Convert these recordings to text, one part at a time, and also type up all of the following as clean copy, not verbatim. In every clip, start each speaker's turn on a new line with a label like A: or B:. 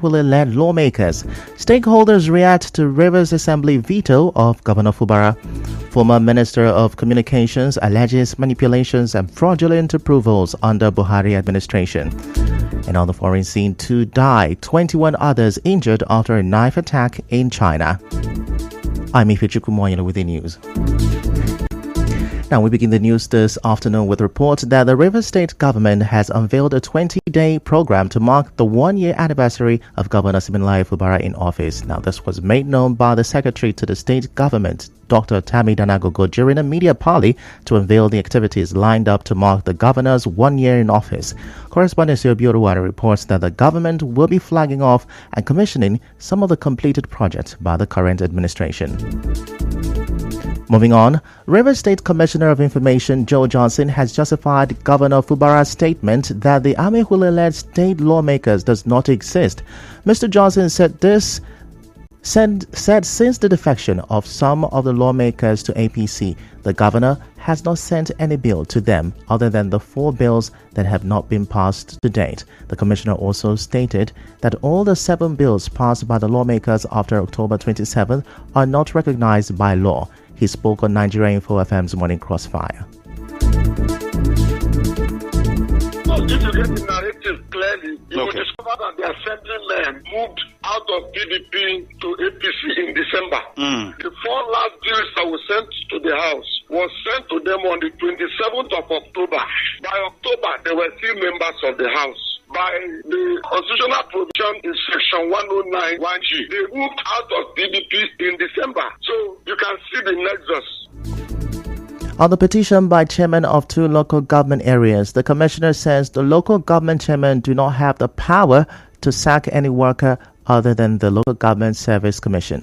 A: Amehule-led lawmakers. Stakeholders react to Rivers Assembly veto of Governor Fubara. Former Minister of Communications alleges manipulations and fraudulent approvals under Buhari administration. And on the foreign scene, 2 died, 21 others injured after a knife attack in China. I'm Ifichukumoyana with the news. Now we begin the news this afternoon with reports that the Rivers State government has unveiled a 20-day program to mark the 1-year anniversary of Governor Siminalayi Fubara in office. Now this was made known by the Secretary to the state government, Dr. Tammy Danagogo, during a media parley to unveil the activities lined up to mark the governor's 1 year in office. Correspondent Sio reports that the government will be flagging off and commissioning some of the completed projects by the current administration. Moving on, Rivers State Commissioner of Information Joe Johnson has justified Governor Fubara's statement that the Amehule-led state lawmakers does not exist. Mr. Johnson said since the defection of some of the lawmakers to APC, the governor has not sent any bill to them other than the 4 bills that have not been passed to date. The commissioner also stated that all the 7 bills passed by the lawmakers after October 27th are not recognized by law. He spoke on Nigeria Info FM's Morning Crossfire.
B: So if you get the narrative clearly, you will discover that the assemblymen moved out of PDP to APC in December. The 4 last bills that were sent to the House was sent to them on the 27th of October. By October, there were 3 members of the House. By the constitutional provision in section 109 1G, they moved out of PDP in December. So you can see the nexus.
A: On the petition by chairmen of 2 local government areas, the commissioner says the local government chairmen do not have the power to sack any worker other than the Local Government Service Commission.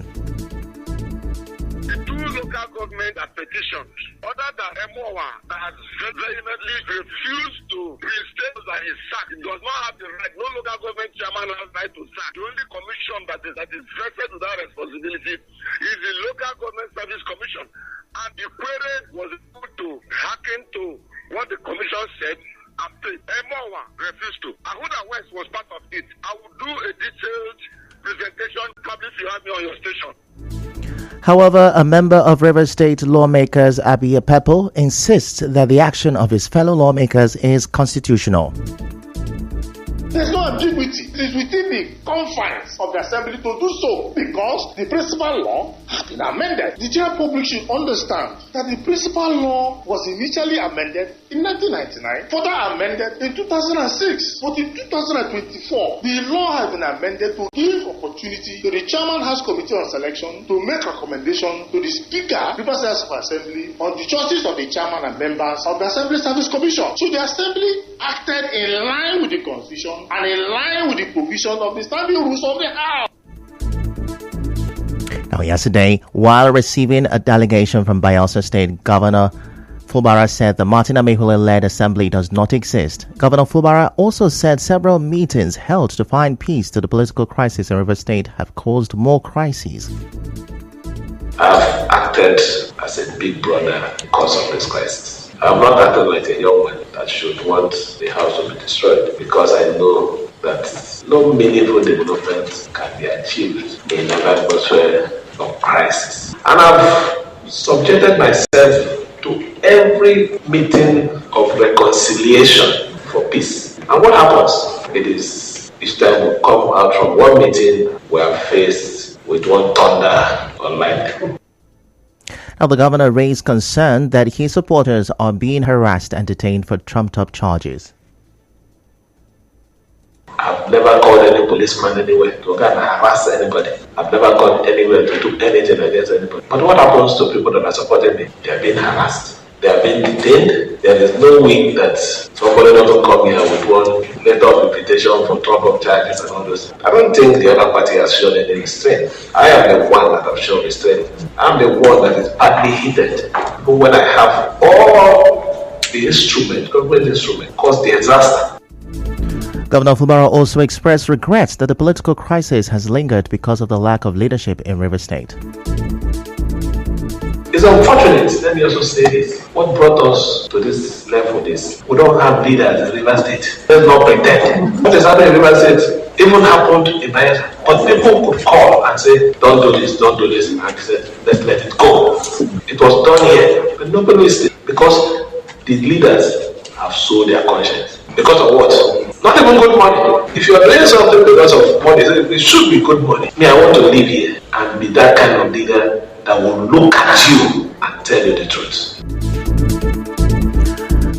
B: The 2 local government are petitioned, other than MOA, that has vehemently refused to reinstate that is sacked. It does not have the right. No local government chairman has the right to sack. The only commission that is vested with that responsibility is the Local Government Service Commission. And the query was able to hearken to what the commission said and pay. MOA refused to. Ahuda West was part of it. I will do a detailed presentation probably if you have me on your station.
A: However, a member of Rivers State lawmakers, Abi Pepo, insists that the action of his fellow lawmakers is constitutional.
C: There's no ambiguity. It is within the confines of the assembly to do so because the principal law has been amended. The general public should understand that the principal law was initially amended in 1999, further amended in 2006. But in 2024, the law has been amended to give opportunity to the Chairman House Committee on Selection to make recommendation to the Speaker, Rivers House of Assembly, on the choices of the Chairman and members of the Assembly Service Commission. So the Assembly acted in line with the Constitution and in line with the provision of the standing rules of the House.
A: Now, yesterday, while receiving a delegation from Bayelsa State, Governor Fubara said the Martin Amehule-led assembly does not exist. Governor Fubara also said several meetings held to find peace to the political crisis in Rivers State have caused more crises.
D: I've acted as a big brother because of this crisis. I'm not acting like a young man that should want the house to be destroyed because I know that no meaningful development can be achieved in an atmosphere of crisis. And I've subjected myself to every meeting of reconciliation for peace. And what happens? It is each time we come out from one meeting, we are faced with one thunder or lightning.
A: Now, the governor raised concern that his supporters are being harassed and detained for trumped-up charges.
D: I've never called any policeman anywhere to go and harass anybody. I've never gone anywhere to do anything against anybody. But what happens to people that are supporting me? They are being harassed. They are being detained. There is no way that somebody doesn't come here with one letter of invitation for trumped-up charges and all those. I don't think the other party has shown any restraint. I am the one that has shown restraint. I'm the one that is badly heated. But when I have all the instruments, government instruments, cause the disaster.
A: Governor Fubara also expressed regrets that the political crisis has lingered because of the lack of leadership in Rivers State.
D: It's unfortunate, let me also say this. What brought us to this level is we don't have leaders in Rivers State. Let's not pretend. What is happening in Rivers State even happened in Nigeria. But people could call and say, don't do this, don't do this. And he said, let's let it go. It was done here, but nobody listened because the leaders have sold their conscience. Because of what? Not even good money. If you are doing something because of money, it should be good money. Me, I want to live here and be that kind of leader that will look at you and tell you the truth.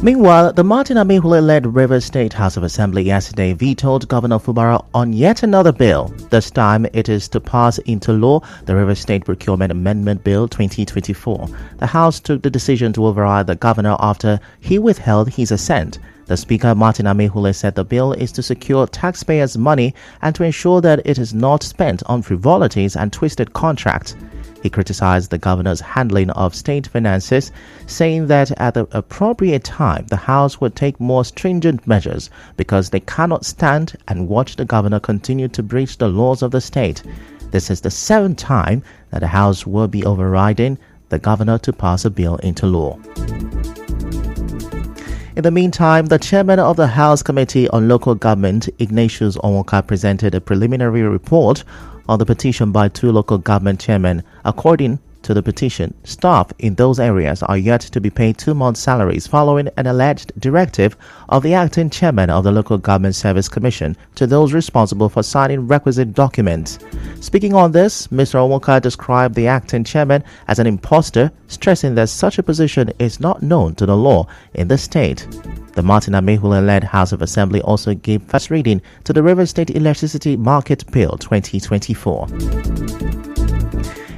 A: Meanwhile, the Martin Amehule-led Rivers State House of Assembly yesterday vetoed Governor Fubara on yet another bill. This time, it is to pass into law the Rivers State Procurement Amendment Bill 2024. The House took the decision to override the governor after he withheld his assent. The Speaker, Martin Amehule, said the bill is to secure taxpayers' money and to ensure that it is not spent on frivolities and twisted contracts. He criticized the governor's handling of state finances, saying that at the appropriate time, the House would take more stringent measures because they cannot stand and watch the governor continue to breach the laws of the state. This is the 7th time that the House will be overriding the governor to pass a bill into law. In the meantime, the chairman of the House Committee on Local Government, Ignatius Onwoka, presented a preliminary report on the petition by 2 local government chairmen. According to the petition, staff in those areas are yet to be paid 2 months' salaries following an alleged directive of the acting chairman of the Local Government Service Commission to those responsible for signing requisite documents. Speaking on this, Mr. Onwoka described the acting chairman as an imposter, stressing that such a position is not known to the law in the state. The Martin Amehule-led House of Assembly also gave first reading to the Rivers State Electricity Market Bill 2024.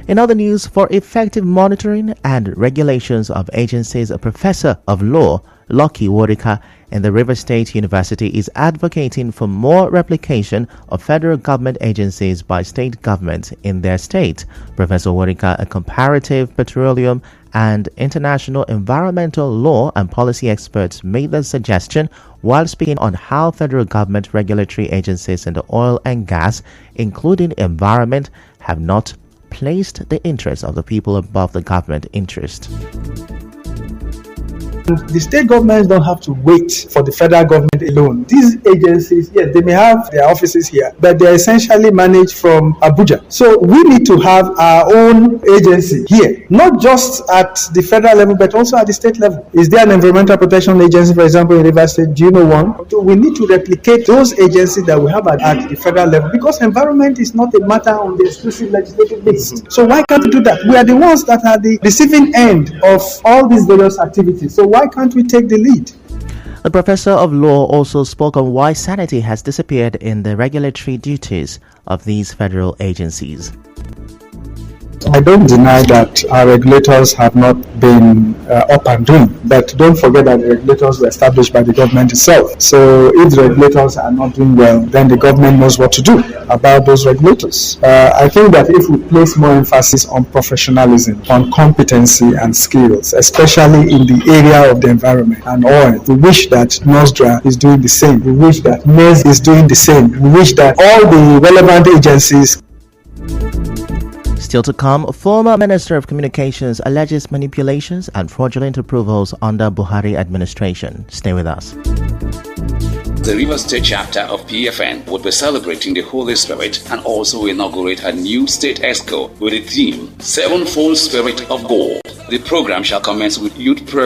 A: In other news, for effective monitoring and regulations of agencies, a professor of law, Lucky Worika, in the Rivers State University is advocating for more replication of federal government agencies by state governments in their state. Professor Worika, a comparative petroleum and international environmental law and policy expert, made the suggestion while speaking on how federal government regulatory agencies in the oil and gas, including environment, have not placed the interests of the people above the government interest.
E: The state governments don't have to wait for the federal government alone. These agencies, yes, they may have their offices here, but they're essentially managed from Abuja. So we need to have our own agency here, not just at the federal level, but also at the state level. Is there an environmental protection agency, for example, in Rivers State? Do you know one? So we need to replicate those agencies that we have at the federal level, because environment is not a matter on the exclusive legislative list. So why can't we do that? We are the ones that are the receiving end of all these various activities. So why can't we take the lead?
A: The professor of law also spoke on why sanity has disappeared in the regulatory duties of these federal agencies.
E: I don't deny that our regulators have not been up and doing, but don't forget that the regulators were established by the government itself. So if the regulators are not doing well, then the government knows what to do about those regulators. I think that if we place more emphasis on professionalism, on competency and skills, especially in the area of the environment and oil, we wish that NOSDRA is doing the same. We wish that NES is doing the same. We wish that all the relevant agencies.
A: Still to come, former Minister of Communications alleges manipulations and fraudulent approvals under Buhari administration. Stay with us.
F: The Rivers State chapter of PFN would be celebrating the Holy Spirit and also inaugurate a new state exco with the theme Sevenfold Spirit of God. The program shall commence with youth prayer.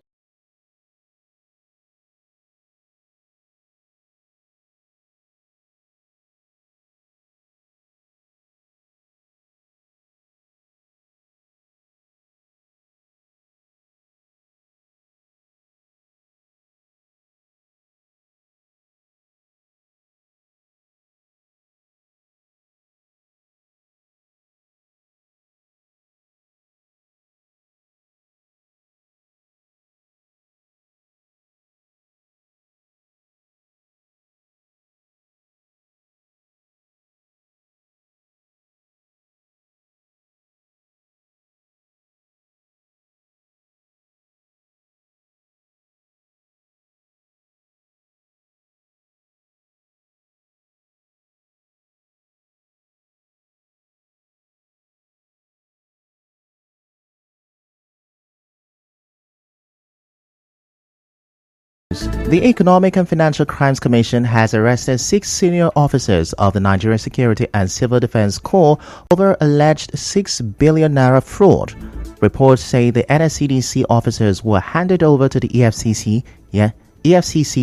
A: The Economic and Financial Crimes Commission has arrested 6 senior officers of the Nigerian Security and Civil Defense Corps over alleged 6 billion naira fraud. Reports say the NSCDC officers were handed over to the EFCC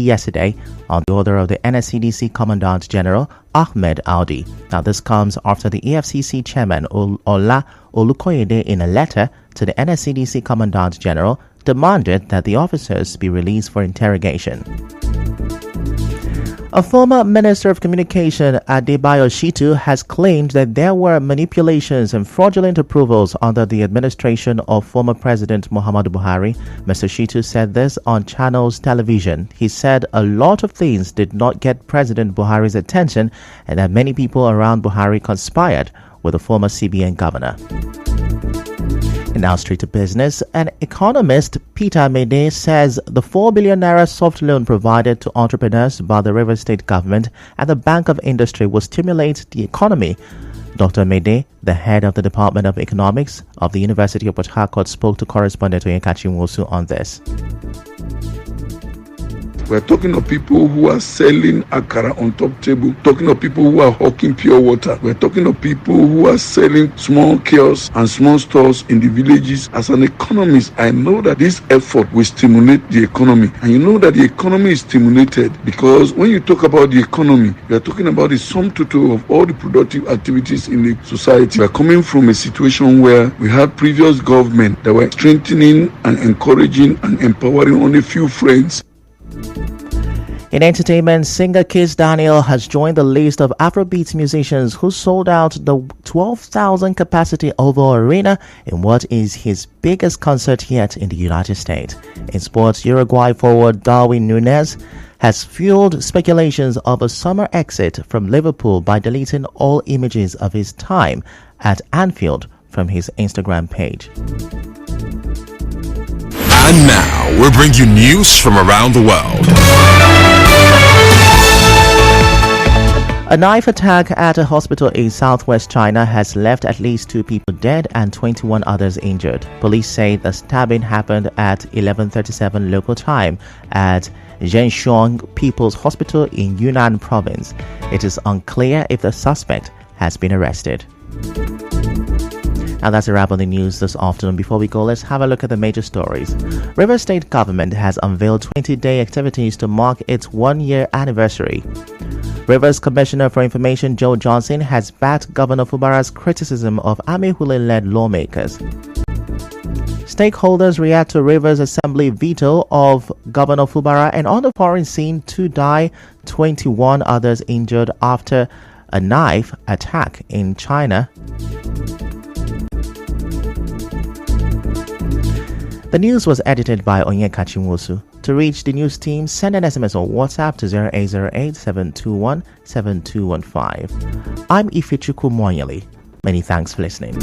A: yesterday on the order of the NSCDC Commandant General Ahmed Audi. Now, this comes after the EFCC chairman Ola Olukoyede, in a letter to the NSCDC Commandant General, demanded that the officers be released for interrogation. A former Minister of Communication, Adebayo Shitu, has claimed that there were manipulations and fraudulent approvals under the administration of former President Muhammadu Buhari. Mr. Shitu said this on Channels Television. He said a lot of things did not get President Buhari's attention and that many people around Buhari conspired with the former CBN governor. And now straight to business. An economist, Peter Mede, says the 4 billion naira soft loan provided to entrepreneurs by the Rivers State government and the Bank of Industry will stimulate the economy. Dr. Mede, the head of the Department of Economics of the University of Port Harcourt, spoke to correspondent Oyekachi Nwosu on this.
G: We're talking of people who are selling akara on top table, talking of people who are hawking pure water. We're talking of people who are selling small kiosks and small stores in the villages. As an economist, I know that this effort will stimulate the economy. And you know that the economy is stimulated because when you talk about the economy, you're talking about the sum total of all the productive activities in the society. We're coming from a situation where we had previous government that were strengthening and encouraging and empowering only few friends.
A: In entertainment, singer Kiss Daniel has joined the list of Afrobeat musicians who sold out the 12,000 capacity Oval Arena in what is his biggest concert yet in the United States. In sports, Uruguay forward Darwin Núñez has fueled speculations of a summer exit from Liverpool by deleting all images of his time at Anfield from his Instagram page.
H: And now, we bring you news from around the world.
A: A knife attack at a hospital in southwest China has left at least 2 people dead and 21 others injured. Police say the stabbing happened at 11:37 local time at Zhenshuang People's Hospital in Yunnan province. It is unclear if the suspect has been arrested. Now that's a wrap on the news this afternoon. Before we go, let's have a look at the major stories. Rivers State government has unveiled 20-day activities to mark its 1-year anniversary. Rivers Commissioner for Information Joe Johnson has backed Governor Fubara's criticism of Amehule-led lawmakers. Stakeholders react to Rivers Assembly veto of Governor Fubara, and on the foreign scene, 2 die, 21 others injured after a knife attack in China. The news was edited by Oyekachi Nwosu. To reach the news team, send an SMS or WhatsApp to 0808-721-7215. I'm Ifechukwu Mwanyali. Many thanks for listening.